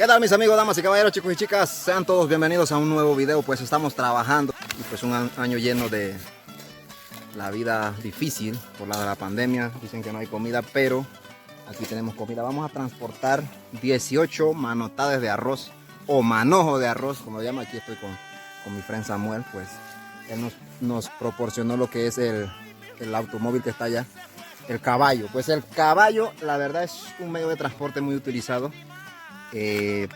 ¿Qué tal mis amigos, damas y caballeros, chicos y chicas? Sean todos bienvenidos a un nuevo video. Pues estamos trabajando y pues un año lleno de la vida difícil por la pandemia. Dicen que no hay comida, pero aquí tenemos comida. Vamos a transportar 18 manotades de arroz o manojo de arroz, como lo llama. Aquí estoy con mi friend Samuel. Pues él nos proporcionó lo que es el automóvil que está allá, el caballo. Pues el caballo, la verdad, es un medio de transporte muy utilizado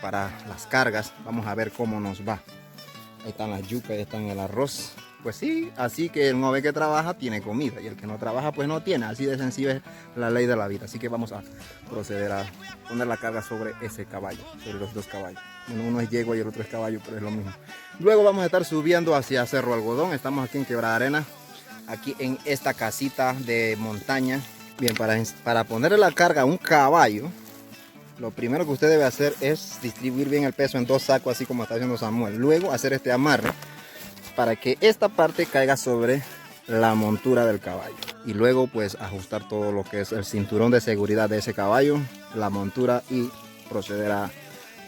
para las cargas. Vamos a ver cómo nos va. Ahí están las yucas, ahí están el arroz. Pues sí, así que el que trabaja tiene comida y el que no trabaja pues no tiene. Así de sencillo es la ley de la vida. Así que vamos a proceder a poner la carga sobre ese caballo, sobre los dos caballos. Uno es yegua y el otro es caballo, pero es lo mismo. Luego vamos a estar subiendo hacia Cerro Algodón. Estamos aquí en Quebrada Arena, aquí en esta casita de montaña. Bien, para ponerle la carga a un caballo, lo primero que usted debe hacer es distribuir bien el peso en dos sacos, así como está haciendo Samuel. Luego hacer este amarre para que esta parte caiga sobre la montura del caballo. Y luego pues ajustar todo lo que es el cinturón de seguridad de ese caballo, la montura, y proceder a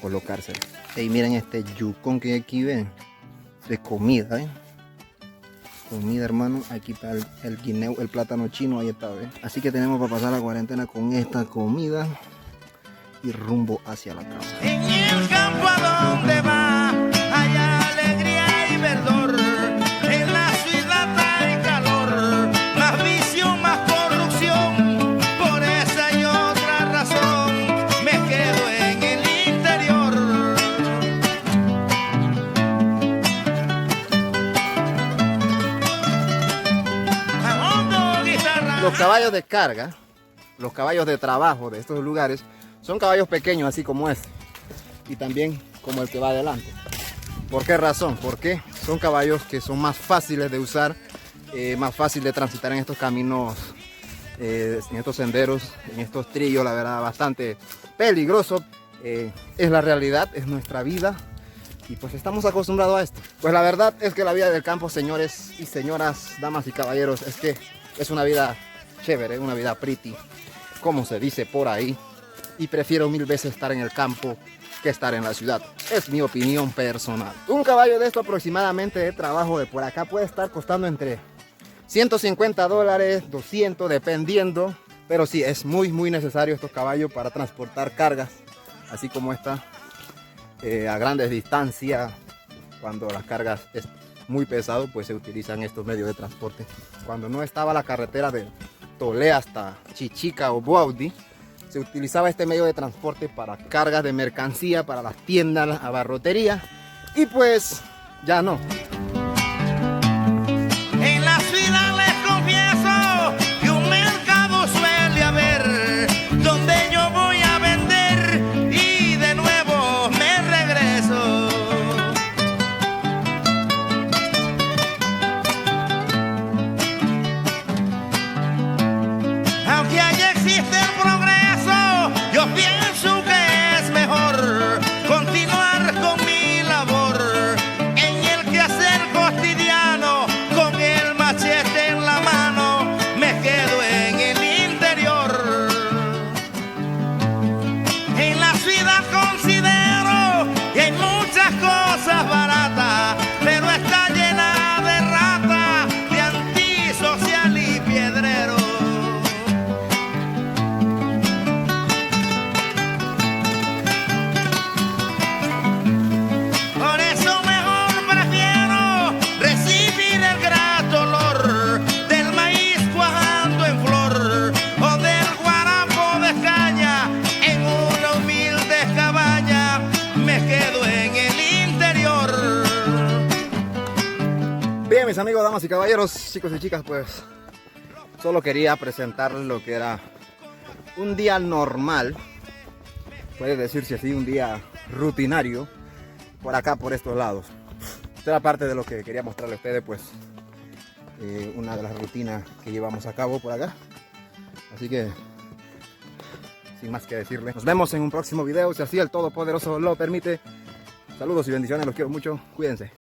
colocarse. Y miren este yucón que aquí ven de comida, comida, hermano. Aquí está el guineo, el plátano chino, ahí está, ¿eh? Así que tenemos para pasar la cuarentena con esta comida y rumbo hacia la casa. En el campo a donde va hay alegría y verdor. En la ciudad hay calor, más vicio, más corrupción. Por esa y otra razón me quedo en el interior. Los caballos de carga, los caballos de trabajo de estos lugares son caballos pequeños, así como este, y también como el que va adelante. ¿Por qué razón? Porque son caballos que son más fáciles de usar, más fácil de transitar en estos caminos, en estos senderos, en estos trillos, la verdad, bastante peligroso. Es la realidad, es nuestra vida, y pues estamos acostumbrados a esto. Pues la verdad es que la vida del campo, señores y señoras, damas y caballeros, es que es una vida chévere, una vida pretty, como se dice por ahí. Y prefiero mil veces estar en el campo que estar en la ciudad. Es mi opinión personal. Un caballo de esto aproximadamente de trabajo de por acá puede estar costando entre $150, 200, dependiendo. Pero sí, es muy necesario estos caballos para transportar cargas, así como esta, a grandes distancias. Cuando las cargas es muy pesado, pues se utilizan estos medios de transporte. Cuando no estaba la carretera de Tolé hasta Chichica o Buaudi, se utilizaba este medio de transporte para cargas de mercancía, para las tiendas, la abarrotería, y pues ya no. En la ciudad les confieso que un mercado suele haber, donde yo voy a vender y de nuevo me regreso. Aunque allá existe el progreso, yo pienso que es mejor continuar con mi labor en el quehacer cotidiano, con el machete en la mano, me quedo en el interior. En la ciudad considero que hay muchas cosas baratas, pero está llena de rata, de antisocial y piedrero. Por eso mejor prefiero recibir el grato olor del maíz cuajando en flor o del guarapo de caña en una humilde cabaña. Me quedo en el interior. Bien, mis amigos, damas y caballeros, chicos y chicas, pues solo quería presentarles lo que era un día normal, puede decirse así, un día rutinario por acá, por estos lados. Esta era parte de lo que quería mostrarles a ustedes, pues una de las rutinas que llevamos a cabo por acá. Así que sin más que decirles, nos vemos en un próximo video, si así el Todopoderoso lo permite. Saludos y bendiciones, los quiero mucho, cuídense.